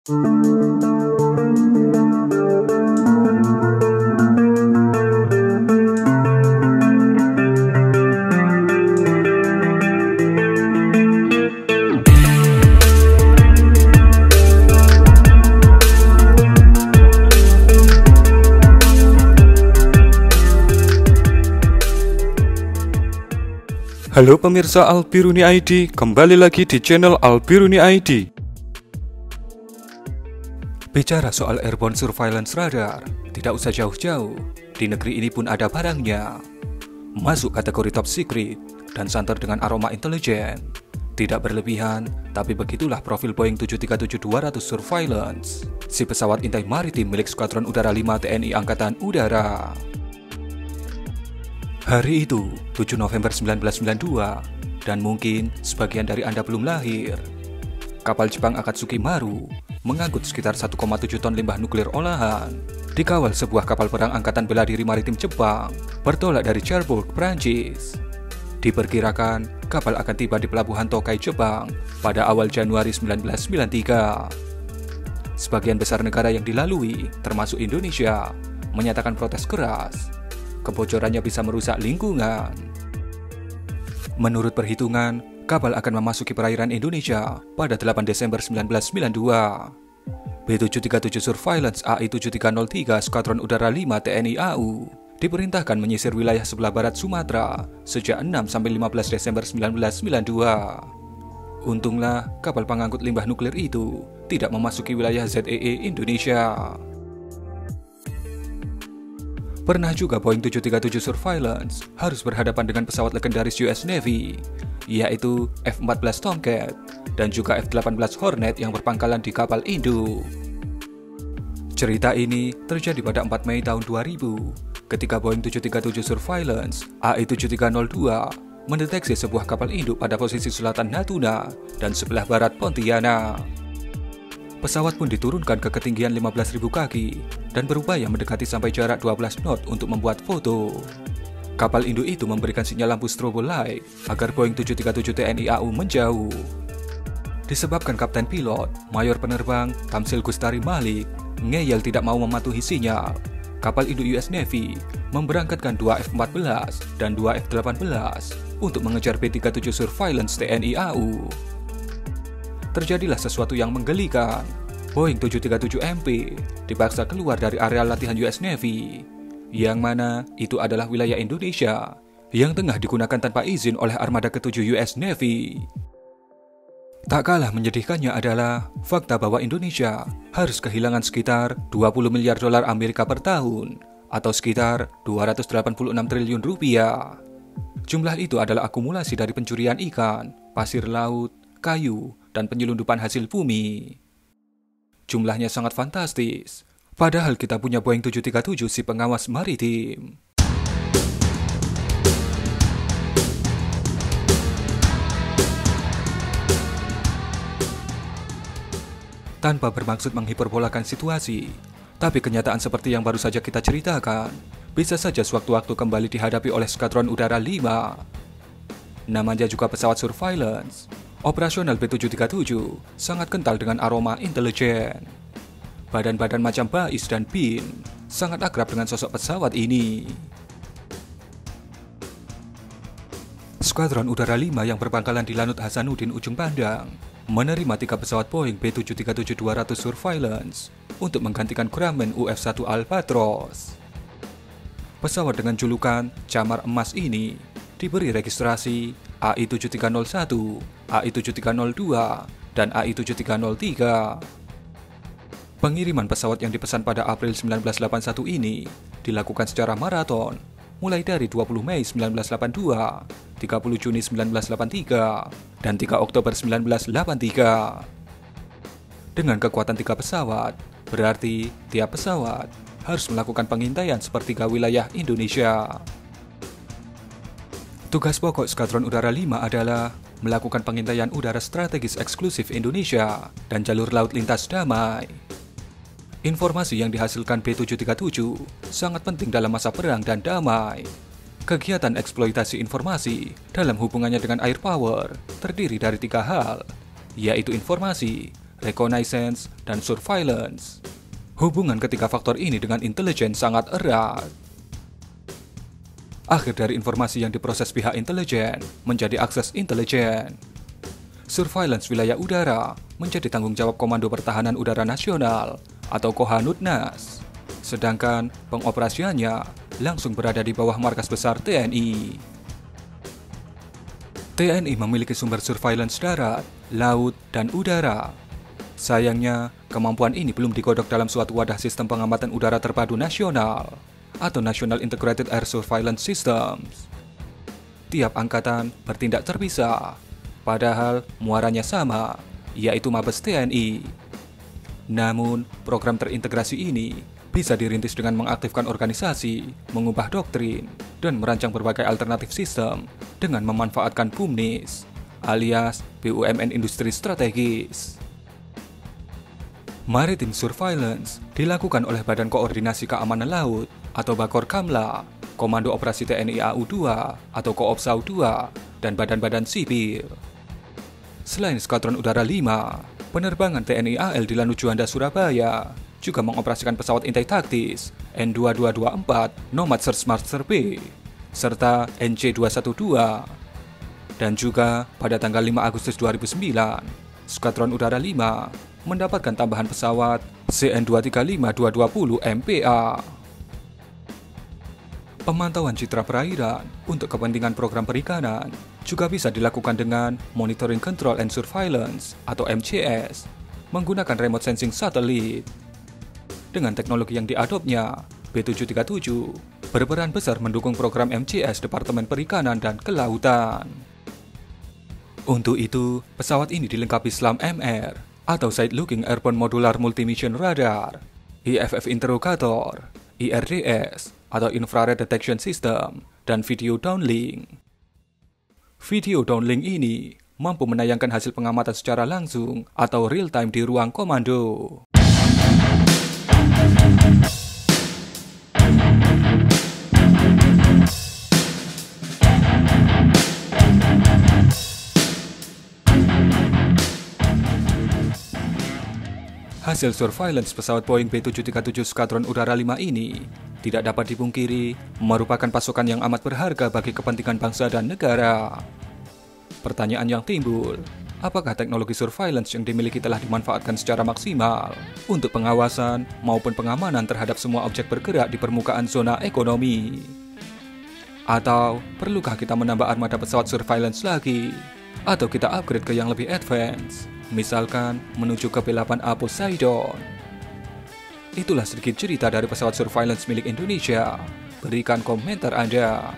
Halo pemirsa Albiruni ID, kembali lagi di channel Albiruni ID. Bicara soal airborne surveillance radar, tidak usah jauh-jauh, di negeri ini pun ada barangnya. Masuk kategori top secret dan santer dengan aroma intelijen. Tidak berlebihan, tapi begitulah profil Boeing 737-200 Surveillance, si pesawat intai maritim milik Skuadron Udara 5 TNI Angkatan Udara. Hari itu, 7 November 1992, dan mungkin sebagian dari Anda belum lahir. Kapal Jepang Akatsuki Maru mengangkut sekitar 1,7 ton limbah nuklir olahan, dikawal sebuah kapal perang Angkatan Bela Diri Maritim Jepang, bertolak dari Cherbourg, Prancis. Diperkirakan, kapal akan tiba di pelabuhan Tokai, Jepang, pada awal Januari 1993. Sebagian besar negara yang dilalui, termasuk Indonesia, menyatakan protes keras. Kebocorannya bisa merusak lingkungan. Menurut perhitungan, kapal akan memasuki perairan Indonesia pada 8 Desember 1992. B737 Surveillance AI7303 Skuadron Udara 5 TNI AU diperintahkan menyisir wilayah sebelah barat Sumatera sejak 6-15 Desember 1992. Untunglah, kapal pengangkut limbah nuklir itu tidak memasuki wilayah ZEE Indonesia. Pernah juga Boeing 737 Surveillance harus berhadapan dengan pesawat legendaris US Navy, yaitu F-14 Tomcat dan juga F-18 Hornet yang berpangkalan di kapal induk. Cerita ini terjadi pada 4 Mei tahun 2000, ketika Boeing 737 Surveillance AI7302 mendeteksi sebuah kapal induk pada posisi selatan Natuna dan sebelah barat Pontianak. Pesawat pun diturunkan ke ketinggian 15.000 kaki dan berupaya mendekati sampai jarak 12 knot untuk membuat foto. Kapal induk itu memberikan sinyal lampu strobo light agar Boeing 737 TNI AU menjauh. Disebabkan kapten pilot, mayor penerbang Tamsil Gustari Malik ngeyel tidak mau mematuhi sinyal, kapal induk US Navy memberangkatkan 2 F-14 dan 2 F-18 untuk mengejar B-37 Surveillance TNI AU. Terjadilah sesuatu yang menggelikan. Boeing 737MP dipaksa keluar dari area latihan US Navy, yang mana itu adalah wilayah Indonesia yang tengah digunakan tanpa izin oleh armada ke-7 US Navy. Tak kalah menyedihkannya adalah fakta bahwa Indonesia harus kehilangan sekitar 20 miliar dolar Amerika per tahun, atau sekitar 286 triliun rupiah. Jumlah itu adalah akumulasi dari pencurian ikan, pasir laut, kayu, dan penyelundupan hasil bumi. Jumlahnya sangat fantastis, padahal kita punya Boeing 737 si pengawas maritim. Tanpa bermaksud menghiperbolakan situasi, tapi kenyataan seperti yang baru saja kita ceritakan, bisa saja sewaktu-waktu kembali dihadapi oleh Skuadron Udara 5. Namanya juga pesawat surveillance. Operasional B737 sangat kental dengan aroma intelijen. Badan-badan macam Bais dan Bin sangat akrab dengan sosok pesawat ini. Skuadron Udara 5 yang berpangkalan di Lanut Hasanuddin Ujung Pandang menerima 3 pesawat Boeing B737-200 Surveillance untuk menggantikan Grumman UF-1 Albatros. Pesawat dengan julukan Camar Emas ini diberi registrasi AI7301, AI7302, dan AI7303. Pengiriman pesawat yang dipesan pada April 1981 ini dilakukan secara maraton, mulai dari 20 Mei 1982, 30 Juni 1983, dan 3 Oktober 1983. Dengan kekuatan 3 pesawat, berarti tiap pesawat harus melakukan pengintaian sepertiga wilayah Indonesia. Tugas pokok Skuadron Udara 5 adalah melakukan pengintaian udara strategis eksklusif Indonesia dan jalur laut lintas damai. Informasi yang dihasilkan B737 sangat penting dalam masa perang dan damai. Kegiatan eksploitasi informasi dalam hubungannya dengan air power terdiri dari 3 hal, yaitu informasi, reconnaissance, dan surveillance. Hubungan ketiga faktor ini dengan intelijen sangat erat. Akhir dari informasi yang diproses pihak intelijen menjadi akses intelijen. Surveillance wilayah udara menjadi tanggung jawab Komando Pertahanan Udara Nasional atau Kohanudnas, sedangkan pengoperasiannya langsung berada di bawah markas besar TNI. TNI memiliki sumber surveillance darat, laut, dan udara. Sayangnya, kemampuan ini belum digodok dalam suatu wadah sistem pengamatan udara terpadu nasional atau National Integrated Air Surveillance Systems. Tiap angkatan bertindak terpisah, padahal muaranya sama, yaitu Mabes TNI. Namun, program terintegrasi ini bisa dirintis dengan mengaktifkan organisasi, mengubah doktrin, dan merancang berbagai alternatif sistem dengan memanfaatkan BUMNIS, alias BUMN Industri Strategis. Maritime Surveillance dilakukan oleh Badan Koordinasi Keamanan Laut atau Bakorkamla, Komando Operasi TNI AU-2 atau Koopsau 2, dan badan-badan sipil. Selain Skadron Udara 5, penerbangan TNI AL di Lanut Juanda, Surabaya juga mengoperasikan pesawat intai taktis N2224 Nomad Search Master B serta NC212. Dan juga pada tanggal 5 Agustus 2009, Skadron Udara 5 mendapatkan tambahan pesawat CN235-220 MPA. Pemantauan citra perairan untuk kepentingan program perikanan juga bisa dilakukan dengan Monitoring Control and Surveillance atau MCS menggunakan remote sensing satelit. Dengan teknologi yang diadopnya, B737 berperan besar mendukung program MCS Departemen Perikanan dan Kelautan. Untuk itu, pesawat ini dilengkapi SLAM-MR atau Side Looking Airborne Modular Multi-Mission Radar, IFF Interrogator, IRDS atau Infrared Detection System, dan Video Downlink. Video Downlink ini mampu menayangkan hasil pengamatan secara langsung atau real time di ruang komando. Hasil surveillance pesawat Boeing B737 Skadron Udara 5 ini tidak dapat dipungkiri merupakan pasukan yang amat berharga bagi kepentingan bangsa dan negara. Pertanyaan yang timbul, apakah teknologi surveillance yang dimiliki telah dimanfaatkan secara maksimal untuk pengawasan maupun pengamanan terhadap semua objek bergerak di permukaan zona ekonomi? Atau perlukah kita menambah armada pesawat surveillance lagi? Atau kita upgrade ke yang lebih advance? Misalkan menuju ke P-8A Poseidon. Itulah sedikit cerita dari pesawat surveillance milik Indonesia. Berikan komentar Anda.